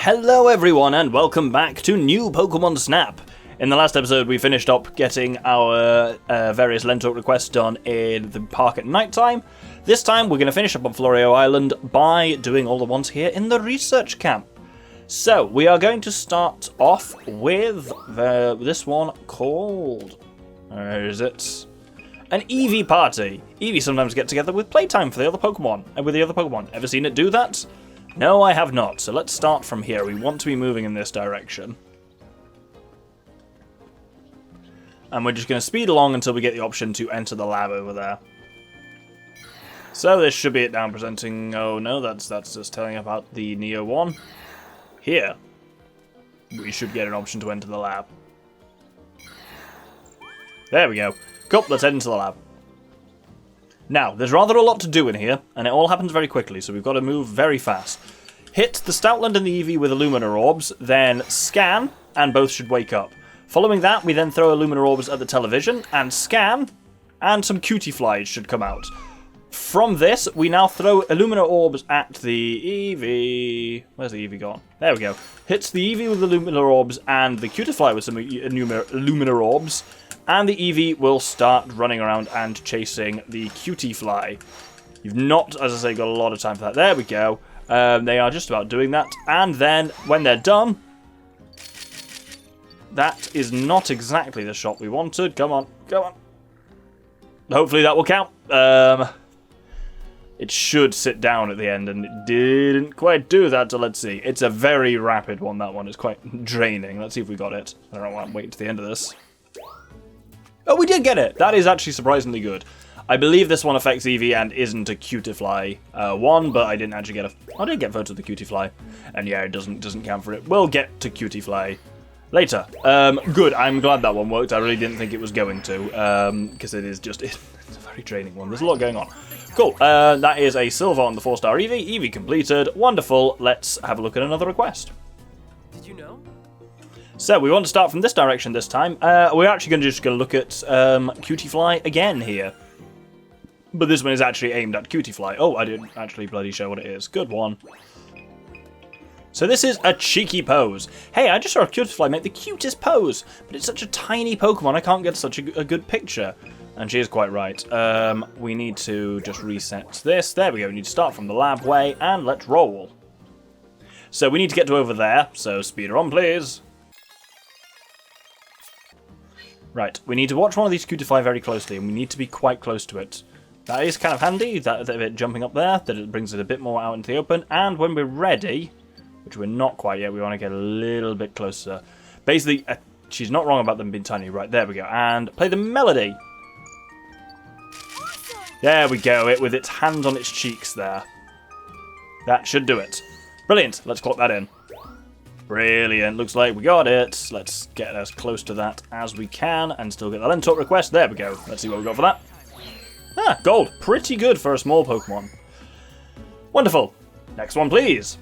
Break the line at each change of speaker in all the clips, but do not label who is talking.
Hello everyone and welcome back to new Pokémon Snap. In the last episode we finished up getting our various Lental requests done in the park at night time. This time we're going to finish up on Florio Island by doing all the ones here in the research camp. So we are going to start off with this one called... where is it? An Eevee Party. Eevee sometimes get together with playtime for the other Pokemon. Ever seen it do that? No, I have not. So let's start from here. We want to be moving in this direction. And we're just going to speed along until we get the option to enter the lab over there. So this should be it now presenting... oh no, that's just telling about the Neo one. Here, we should get an option to enter the lab. There we go. Cool, let's head into the lab. Now, there's rather a lot to do in here, and it all happens very quickly, so we've got to move very fast. Hit the Stoutland and the Eevee with Illumina Orbs, then scan, and both should wake up. Following that, we then throw Illumina Orbs at the television, and scan, and some cutie flies should come out. From this, we now throw Illumina Orbs at the Eevee... where's the Eevee gone? There we go. Hits the Eevee with Illumina Orbs, and the cutie fly with some Illumina Orbs, and the Eevee will start running around and chasing the cutie fly. You've not, as I say, got a lot of time for that. There we go. They are just about doing that. And then, when they're done... that is not exactly the shot we wanted. Come on, come on. Hopefully that will count. It should sit down at the end, and it didn't quite do that, so let's see. It's a very rapid one, that one. It's quite draining. Let's see if we got it. I don't want to wait to the end of this. Oh, we did get it! That is actually surprisingly good. I believe this one affects Eevee and isn't a Cutifly one, but I didn't actually get a... I did get photos of the Cutifly. And yeah, it doesn't count for it. We'll get to Cutifly later. Good, I'm glad that one worked. I really didn't think it was going to, because it is just... it's a very draining one. There's a lot going on. Cool, that is a silver on the 4-star Eevee. Eevee completed. Wonderful. Let's have a look at another request.
Did you know?
So, we want to start from this direction this time. We're actually just going to look at Cutifly again here. But this one is actually aimed at Cutifly. Oh, I didn't actually bloody show what it is. Good one. So this is a cheeky pose. Hey, I just saw a Cutifly make the cutest pose, but it's such a tiny Pokemon, I can't get such a good picture. And she is quite right. We need to just reset this. There we go, we need to start from the lab way, and let's roll. So we need to get to over there, so speed her on, please. Right, we need to watch one of these Cutifly very closely, and we need to be quite close to it. That is kind of handy, that bit jumping up there, that it brings it a bit more out into the open, and when we're ready, which we're not quite yet, we want to get a little bit closer. Basically, she's not wrong about them being tiny. Right, there we go, and play the melody. There we go, it with its hands on its cheeks there. That should do it. Brilliant, let's clock that in. Brilliant, looks like we got it. Let's get as close to that as we can and still get the Lental request. There we go. Let's see what we got for that. Ah, gold. Pretty good for a small Pokemon. Wonderful. Next one, please.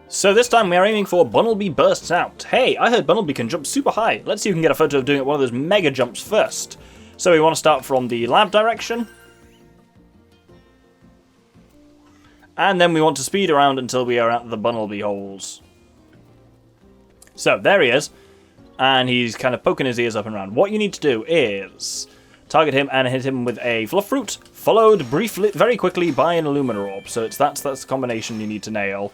So this time we are aiming for Bunnelby Bursts Out. Hey, I heard Bunnelby can jump super high. Let's see if we can get a photo of doing one of those mega jumps first. So we want to start from the lab direction. And then we want to speed around until we are at the Bunnelby holes. So, there he is, and he's kind of poking his ears up and around. What you need to do is target him and hit him with a Fluff Fruit, followed very quickly by an Illumina Orb. So that's the combination you need to nail,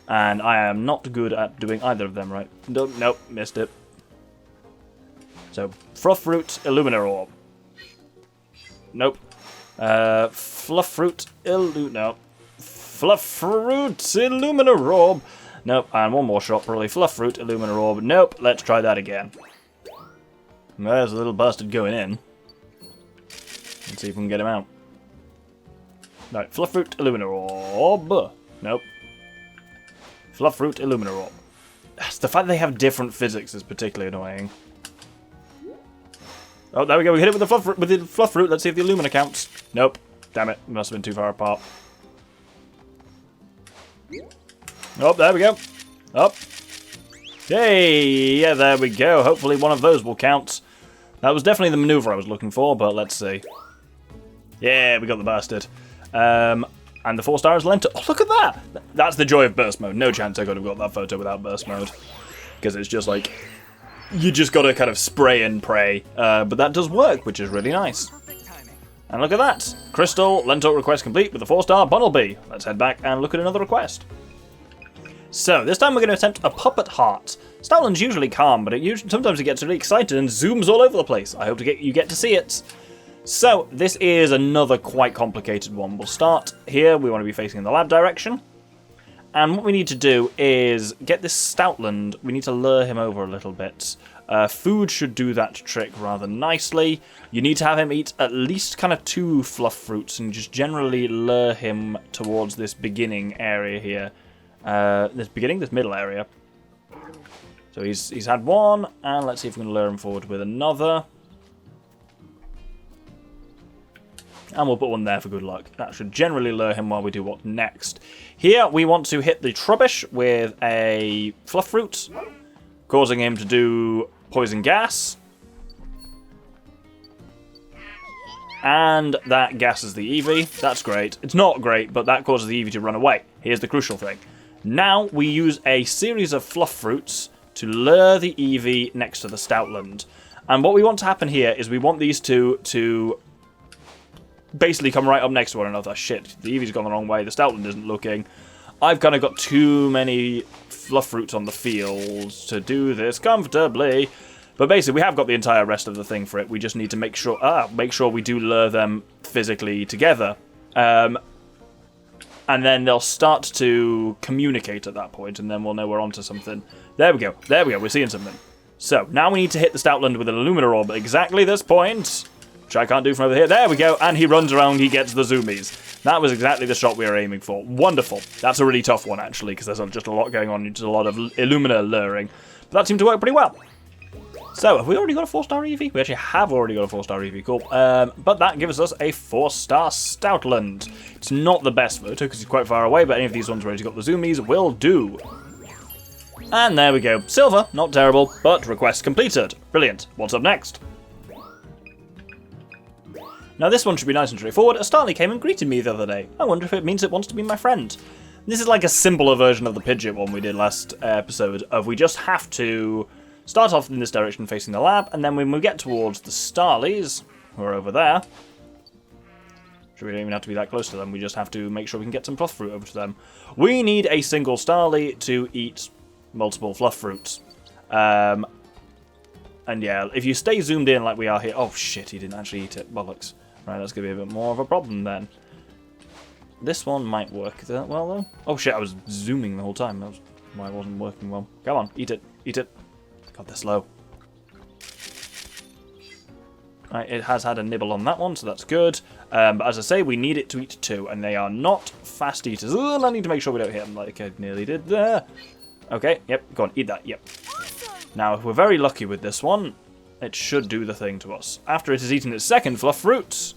and I am not good at doing either of them right. Nope, missed it. So, Fluff Fruit, Illumina Orb. Nope. Fluff Fruit, no. Fluff Fruit, Illumina Orb. Nope, and one more shot, probably. Fluff Fruit, Illumina Orb. Nope, let's try that again. There's a little bastard going in. Let's see if we can get him out. Right, Fluff Fruit, Illumina Orb. Nope. Fluff Fruit, Illumina Orb. The fact that they have different physics is particularly annoying. Oh, there we go, we hit it with the Fluff Fruit. Let's see if the Illumina counts. Nope. Damn it, must have been too far apart. Oh, there we go. Up. Yay! Yeah, there we go. Hopefully one of those will count. That was definitely the maneuver I was looking for, but let's see. Yeah, we got the bastard. And the 4-star is Lental. Oh, look at that! That's the joy of burst mode. No chance I could have got that photo without burst mode. Because it's just like, you just got to kind of spray and pray. But that does work, which is really nice. And look at that! Crystal, Lental request complete with the 4-star Bunnelby. Let's head back and look at another request. So, this time we're going to attempt a puppet heart. Stoutland's usually calm, but sometimes it gets really excited and zooms all over the place. I hope you get to see it. So, this is another quite complicated one. We'll start here. We want to be facing in the lab direction. And what we need to do is get this Stoutland. We need to lure him over a little bit. Food should do that trick rather nicely. You need to have him eat at least kind of 2 fluff fruits and just generally lure him towards this beginning area here. This middle area. So he's had one, and let's see if we can lure him forward with another. And we'll put one there for good luck. That should generally lure him while we do what next. Here, we want to hit the Trubbish with a fluff fruit, causing him to do poison gas. And that gasses the Eevee. That's great. It's not great, but that causes the Eevee to run away. Here's the crucial thing. Now we use a series of fluff fruits to lure the Eevee next to the Stoutland. And what we want to happen here is we want these two to basically come right up next to one another. Shit, the Eevee's gone the wrong way. The Stoutland isn't looking. I've kind of got too many fluff fruits on the field to do this comfortably. But basically, we have got the entire rest of the thing for it. We just need to make sure we do lure them physically together. And then they'll start to communicate at that point, and then we'll know we're onto something. There we go. There we go. We're seeing something. So, now we need to hit the Stoutland with an Illumina Orb at exactly this point, which I can't do from over here. There we go. And he runs around. He gets the zoomies. That was exactly the shot we were aiming for. Wonderful. That's a really tough one, actually, because there's just a lot going on. Just a lot of Illumina luring. But that seemed to work pretty well. So, have we already got a 4-star Eevee? We actually have already got a 4-star Eevee, cool. But that gives us a 4-star Stoutland. It's not the best photo because he's quite far away, but any of these ones where he's got the zoomies will do. And there we go. Silver, not terrible, but request completed. Brilliant. What's up next? Now this one should be nice and straightforward. A Starly came and greeted me the other day. I wonder if it means it wants to be my friend. This is like a simpler version of the Pidgeot one we did last episode, of we just have to start off in this direction facing the lab, and then when we get towards the Starlies, who are over there, we don't even have to be that close to them, we just have to make sure we can get some fluff fruit over to them. We need a single Starly to eat multiple fluff fruits. And yeah, if you stay zoomed in like we are here... Oh shit, he didn't actually eat it. Bollocks. Right, that's going to be a bit more of a problem then. This one might work that well though. Oh shit, I was zooming the whole time. That's why it wasn't working well. Come on, eat it. Eat it. God, they're slow. Right, it has had a nibble on that one, so that's good. But as I say, we need it to eat 2, and they are not fast eaters. Ugh, I need to make sure we don't hit them like I nearly did there. Okay, yep, go on, eat that, yep. Now, if we're very lucky with this one, it should do the thing to us. After it has eaten its second fluff fruit,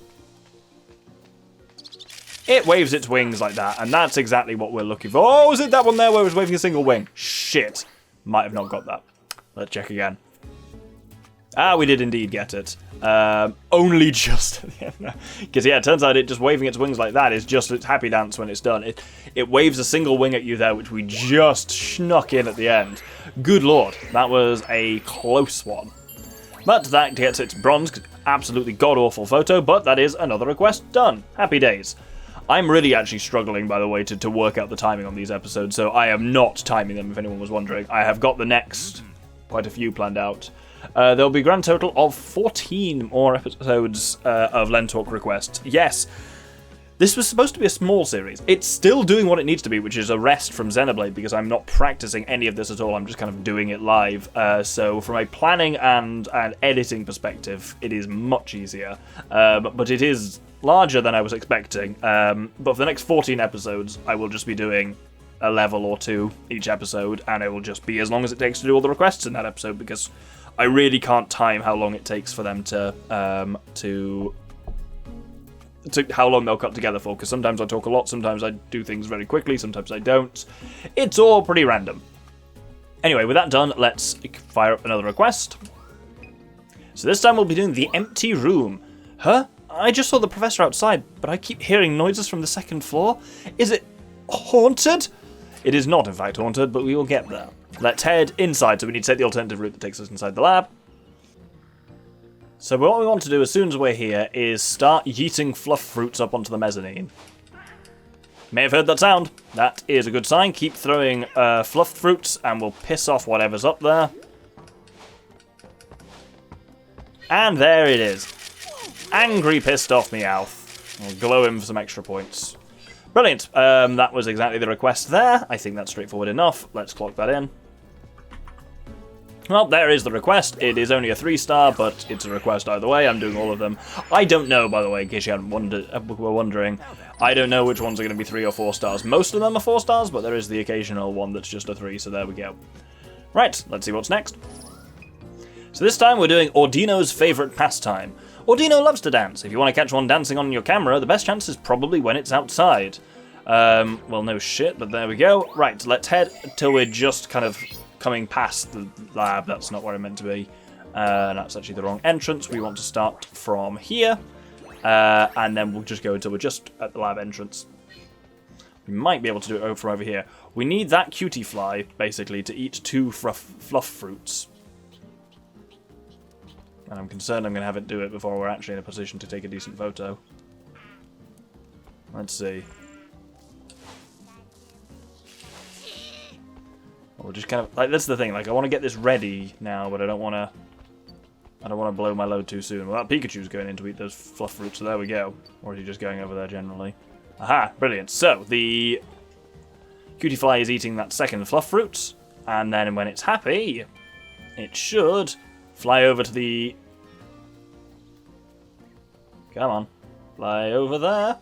it waves its wings like that, and that's exactly what we're looking for. Oh, is it that one there where it was waving a single wing? Shit. Might have not got that. Let's check again. Ah, we did indeed get it. Only just at the end. Because, yeah, it turns out it just waving its wings like that is just its happy dance when it's done. It waves a single wing at you there, which we just snuck in at the end. Good lord, that was a close one. But that gets its bronze. Absolutely god-awful photo, but that is another request done. Happy days. I'm really actually struggling, by the way, to work out the timing on these episodes, so I am not timing them, if anyone was wondering. I have got the next quite a few planned out. There'll be a grand total of 14 more episodes of Lentalk requests. Yes, this was supposed to be a small series. It's still doing what it needs to be, which is a rest from Xenoblade, because I'm not practicing any of this at all. I'm just kind of doing it live. So from a planning and editing perspective, it is much easier. But it is larger than I was expecting. But for the next 14 episodes, I will just be doing a level or 2 each episode, and it will just be as long as it takes to do all the requests in that episode, because I really can't time how long it takes for them to how long they'll cut together for, because sometimes I talk a lot, sometimes I do things very quickly, sometimes I don't. It's all pretty random. Anyway, with that done, let's fire up another request. So this time we'll be doing the empty room. Huh? I just saw the professor outside, but I keep hearing noises from the second floor. Is it haunted? It is not, in fact, haunted, but we will get there. Let's head inside, so we need to take the alternative route that takes us inside the lab. So what we want to do as soon as we're here is start yeeting fluff fruits up onto the mezzanine. May have heard that sound. That is a good sign. Keep throwing fluff fruits and we'll piss off whatever's up there. And there it is. Angry, pissed off Meowth. We'll glow him for some extra points. Brilliant. That was exactly the request there. I think that's straightforward enough. Let's clock that in. Well, there is the request. It is only a 3-star, but it's a request either way. I'm doing all of them. I don't know, by the way, in case you were wondering. I don't know which ones are going to be 3 or 4 stars. Most of them are 4 stars, but there is the occasional one that's just a 3, so there we go. Right, let's see what's next. So this time we're doing Audino's favourite pastime. Audino loves to dance. If you want to catch one dancing on your camera, the best chance is probably when it's outside. Well, no shit, but there we go. Right, let's head till we're just kind of coming past the lab. That's not where I meant to be. That's actually the wrong entrance. We want to start from here. And then we'll just go until we're just at the lab entrance. We might be able to do it from over here. We need that cutie fly, basically, to eat 2 fluff fruits. And I'm concerned I'm going to have it do it before we're actually in a position to take a decent photo. Let's see. We'll just kind of, like, that's the thing, like, I want to get this ready now, but I don't want to blow my load too soon. Well, that Pikachu's going in to eat those fluff fruits, so there we go. Or is he just going over there generally? Aha, brilliant. So, the cutie fly is eating that second fluff fruit, and then when it's happy, it should fly over to the... Come on. Fly over there.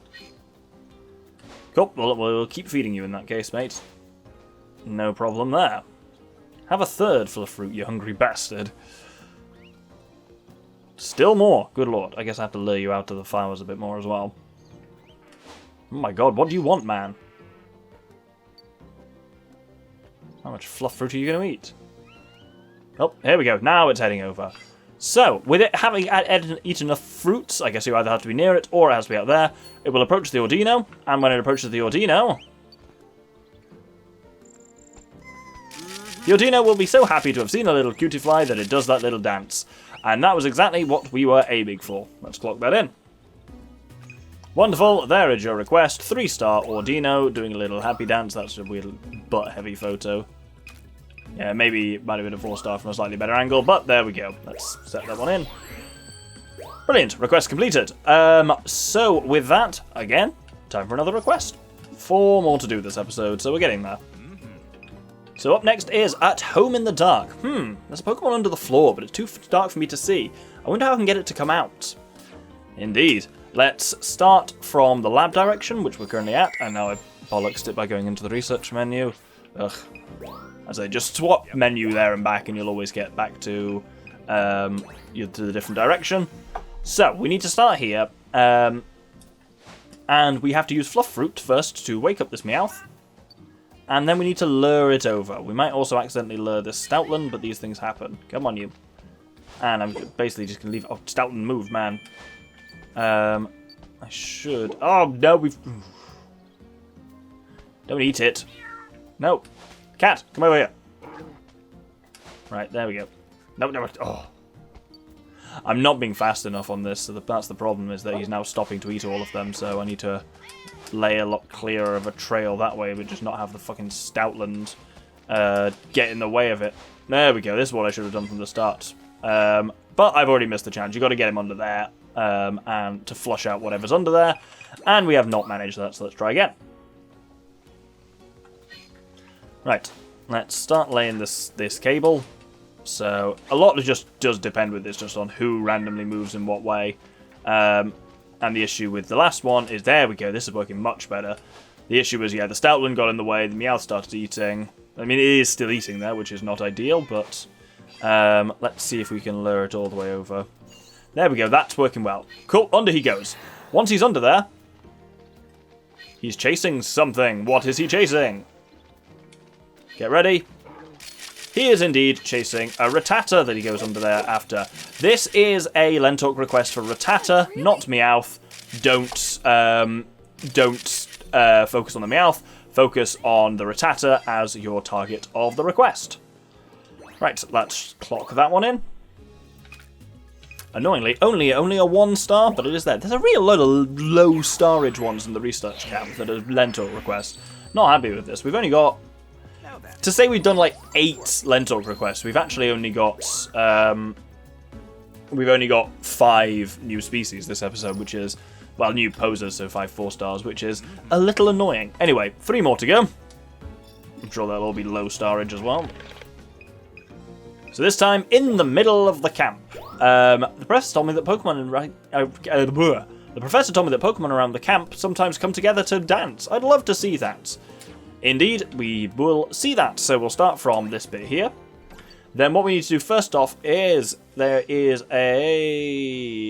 Cool, we'll keep feeding you in that case, mate. No problem there. Have a third fluff fruit, you hungry bastard. Still more. Good lord. I guess I have to lure you out to the flowers a bit more as well. Oh my god, what do you want, man? How much fluff fruit are you going to eat? Oh, here we go. Now it's heading over. So, with it having eaten enough fruits, I guess you either have to be near it or it has to be out there. It will approach the Audino, and when it approaches the Audino will be so happy to have seen a little cutie fly that it does that little dance. And that was exactly what we were aiming for. Let's clock that in. Wonderful, there is your request. 3-star Audino doing a little happy dance. That's a weird butt-heavy photo. Yeah, maybe it might have been a 4-star from a slightly better angle, but there we go. Let's set that one in. Brilliant, request completed. So with that, again, time for another request. 4 more to do this episode, so we're getting there. So up next is At Home in the Dark. There's a Pokemon under the floor, but it's too dark for me to see. I wonder how I can get it to come out. Indeed. Let's start from the lab direction, which we're currently at, and now I've bollocksed it by going into the research menu. Ugh. As I just swap menu there and back, and you'll always get back to the different direction. So, we need to start here, and we have to use Fluff Fruit first to wake up this Meowth. And then we need to lure it over. We might also accidentally lure this Stoutland, but these things happen. Come on, you. And I'm basically just going to leave... Oh, Stoutland, move, man. I should... Oh, no, we've... Don't eat it. No. Cat, come over here. Right, there we go. No. Oh. I'm not being fast enough on this, so that's the problem, is that he's now stopping to eat all of them, so I need to lay a lot clearer of a trail that way, but just not have the fucking Stoutland get in the way of it. There we go, this is what I should have done from the start. But I've already missed the chance. You've got to get him under there, and to flush out whatever's under there, and we have not managed that, so let's try again. Right, let's start laying this cable. So, a lot just does depend with this, just on who randomly moves in what way. And the issue with the last one is, there we go, this is working much better. The issue was, yeah, the Stoutland got in the way, the Meowth started eating. I mean, it is still eating there, which is not ideal, but let's see if we can lure it all the way over. There we go, that's working well. Cool, under he goes. Once he's under there, he's chasing something. What is he chasing? Get ready. he is indeed chasing a Rattata that he goes under there after. This is a Lental request for Rattata, not Meowth. Don't focus on the Meowth. Focus on the Rattata as your target of the request. Right, let's clock that one in. Annoyingly, only a 1-star, but it is there. There's a real lot of low starage ones in the research camp that are Lental requests. Not happy with this. We've only got... To say we've done like 8 Lental requests, we've actually only got... we've only got 5 new species this episode, which is... Well, new posers, so 5 4-stars, which is a little annoying. Anyway, 3 more to go. I'm sure they'll all be low starage as well. So this time, in the middle of the camp. The professor told me that Pokemon around the camp sometimes come together to dance. I'd love to see that. Indeed, we will see that. So we'll start from this bit here. Then what we need to do first off is there is a...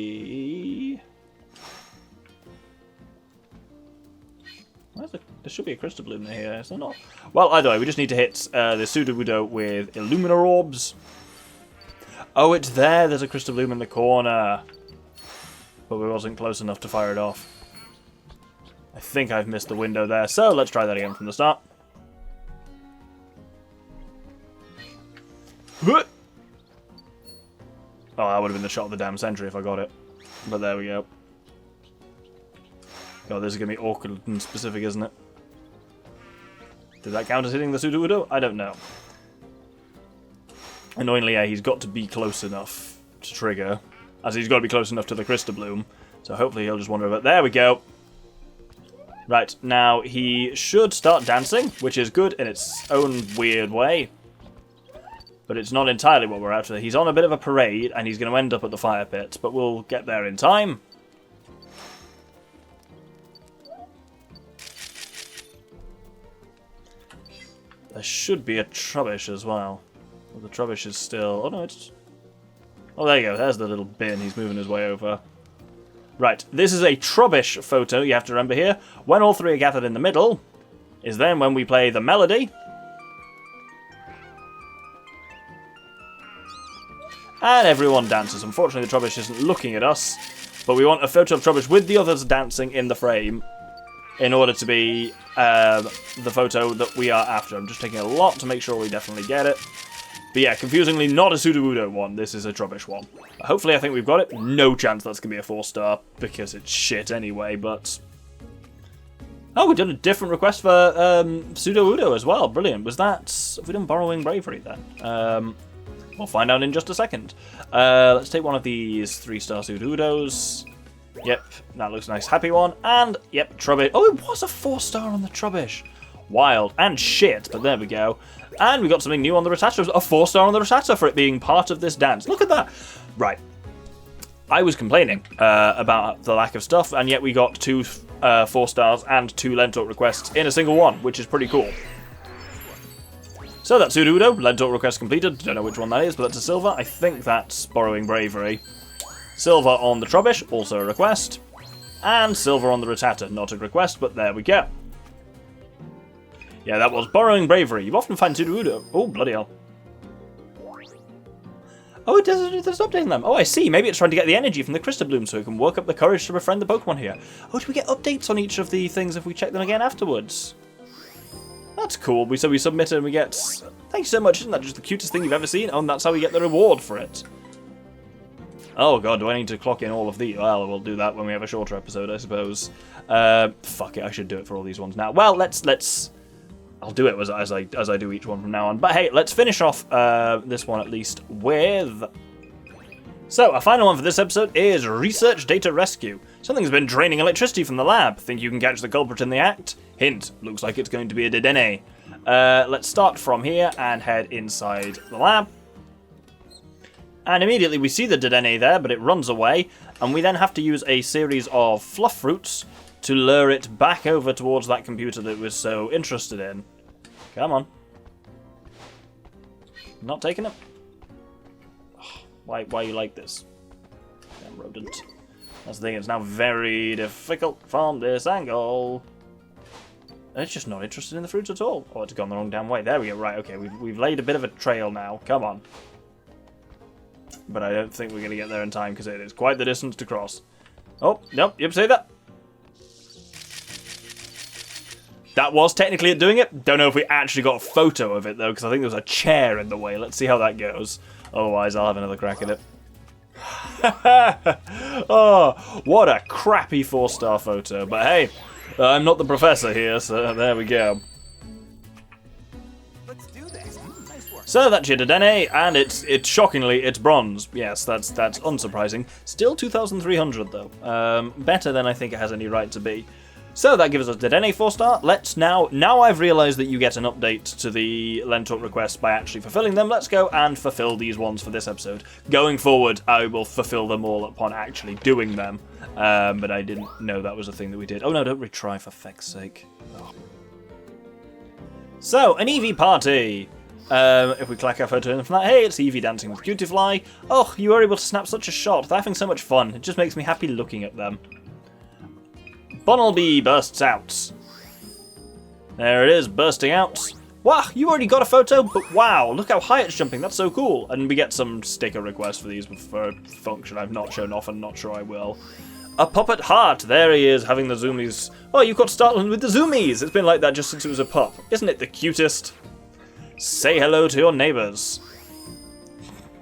There should be a Crystal Bloom here, is there not? Well, either way, we just need to hit the Sudowoodo with Illumina Orbs. Oh, it's there. There's a Crystal Bloom in the corner. But we wasn't close enough to fire it off. I think I've missed the window there, so let's try that again from the start. Oh, that would have been the shot of the damn sentry if I got it. But there we go. God, this is going to be awkward and specific, isn't it? Did that count as hitting the Sudowoodo? I don't know. Annoyingly, yeah, he's got to be close enough to trigger, as he's got to be close enough to the Crystal Bloom. So hopefully he'll just wander over. There we go. Right, now he should start dancing, which is good in its own weird way. But it's not entirely what we're after. He's on a bit of a parade, and he's going to end up at the fire pit, but we'll get there in time. There should be a Trubbish as well. Well, the Trubbish is still... Oh, no, it's... Oh, there you go. There's the little bin. He's moving his way over. Right. This is a Trubbish photo, you have to remember here. When all 3 are gathered in the middle is then when we play the melody. And everyone dances. Unfortunately, the Trubbish isn't looking at us. But we want a photo of Trubbish with the others dancing in the frame in order to be the photo that we are after. I'm just taking a lot to make sure we definitely get it. But yeah, confusingly, not a Sudowoodo one. This is a Trubbish one. Hopefully, I think we've got it. No chance that's going to be a 4-star, because it's shit anyway, but... Oh, we've done a different request for Sudowoodo as well. Brilliant. Was that... Have we done Borrowing Bravery then? We'll find out in just a second. Let's take one of these 3-star Sudowoodos. Yep, that looks a nice happy one. And, yep, Trubbish. Oh, it was a 4-star on the Trubbish. Wild. And shit, but there we go. And we got something new on the Rattata. A 4-star on the Rattata for it being part of this dance. Look at that. Right. I was complaining about the lack of stuff, and yet we got 2 4-stars and 2 Lental requests in a single one, which is pretty cool. So that's Sudowoodo. Lental request completed. Don't know which one that is, but that's a silver. I think that's Borrowing Bravery. Silver on the Trubbish, also a request. And silver on the Rattata, not a request, but there we go. Yeah, that was Borrowing Bravery. You often find Sudowoodo. Oh, bloody hell. Oh, it does updating them. Oh, I see. Maybe it's trying to get the energy from the Crystal Bloom so it can work up the courage to befriend the Pokemon here. Oh, do we get updates on each of the things if we check them again afterwards? That's cool. So we submit it and we get... Thank you so much. Isn't that just the cutest thing you've ever seen? Oh, and that's how we get the reward for it. Oh, God, do I need to clock in all of these? Well, we'll do that when we have a shorter episode, I suppose. Fuck it, I should do it for all these ones now. Well, let's... I'll do it as I do each one from now on. But hey, let's finish off this one at least with... So, our final one for this episode is Research Data Rescue. Something's been draining electricity from the lab. Think you can catch the culprit in the act? Hint, looks like it's going to be a Dedenne. Let's start from here and head inside the lab. And immediately we see the Dedenne there, but it runs away. And we then have to use a series of fluff fruits to lure it back over towards that computer that we're so interested in. Come on. Not taking it? Why are you like this? Damn rodent. That's the thing, it's now very difficult from this angle. It's just not interested in the fruits at all. Oh, it's gone the wrong damn way. There we go. Right, okay, we've laid a bit of a trail now. Come on. But I don't think we're going to get there in time because it is quite the distance to cross. Oh, nope, yep, say that. That was technically it doing it. Don't know if we actually got a photo of it, though, because I think there was a chair in the way. Let's see how that goes. Otherwise, I'll have another crack at it. Oh, what a crappy 4-star photo. But hey, I'm not the professor here, so there we go.
Let's do this. Nice work.
So that's Chittadene, and it's shockingly, it's bronze. Yes, that's unsurprising. Still 2,300 though. Better than I think it has any right to be. So that gives us Dedenne 4-star. Let's now I've realised that you get an update to the Lental requests by actually fulfilling them. Let's go and fulfill these ones for this episode. Going forward, I will fulfill them all upon actually doing them. But I didn't know that was a thing that we did. Oh no, don't retry for feck's sake. Oh. So, an Eevee Party. If we clack our photo in from that, hey, it's Eevee dancing with Cutiefly. Oh, you were able to snap such a shot. They're having so much fun. It just makes me happy looking at them. Bunnelby Bursts Out. There it is, bursting out. Wow, you already got a photo? But wow, look how high it's jumping. That's so cool. And we get some sticker requests for these for a function I've not shown off and not sure I will. A puppet heart. There he is, having the zoomies. Oh, you got startled with the zoomies. It's been like that just since it was a pup. Isn't it the cutest? Say hello to your neighbours.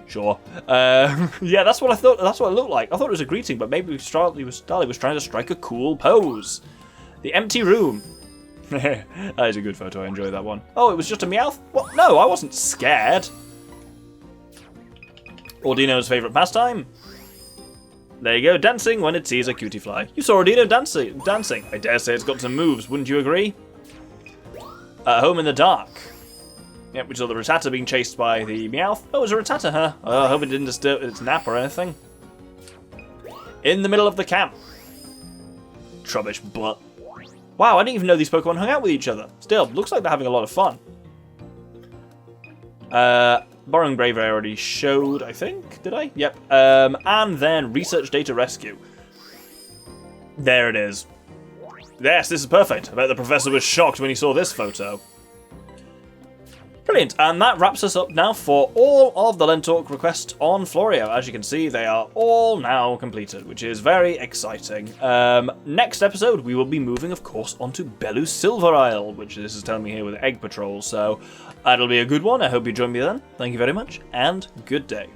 Sure. Yeah, that's what I thought. That's what it looked like. I thought it was a greeting, but maybe Starly was trying to strike a cool pose. The empty room. That is a good photo. I enjoy that one. Oh, it was just a Meowth? What? No, I wasn't scared. Audino's favourite pastime. There you go, dancing when it sees a Cutiefly. You saw Audino dancing. I dare say it's got some moves. Wouldn't you agree? At home in the dark. Yep, we saw the Rattata being chased by the Meowth. Oh, it was a Rattata, huh? I hope it didn't disturb its nap or anything. In the middle of the camp. Trubbish butt. Wow, I didn't even know these Pokemon hung out with each other. Still, looks like they're having a lot of fun. Borrowing Bravery I already showed, I think. Did I? Yep. And then Research Data Rescue. There it is. Yes, this is perfect. I bet the professor was shocked when he saw this photo. Brilliant, and that wraps us up now for all of the Lental requests on Florio. As you can see, they are all now completed, which is very exciting. Next episode, we will be moving, of course, onto Bellu Silver Isle, which this is telling me here with Egg Patrol, so that'll be a good one. I hope you join me then. Thank you very much, and good day.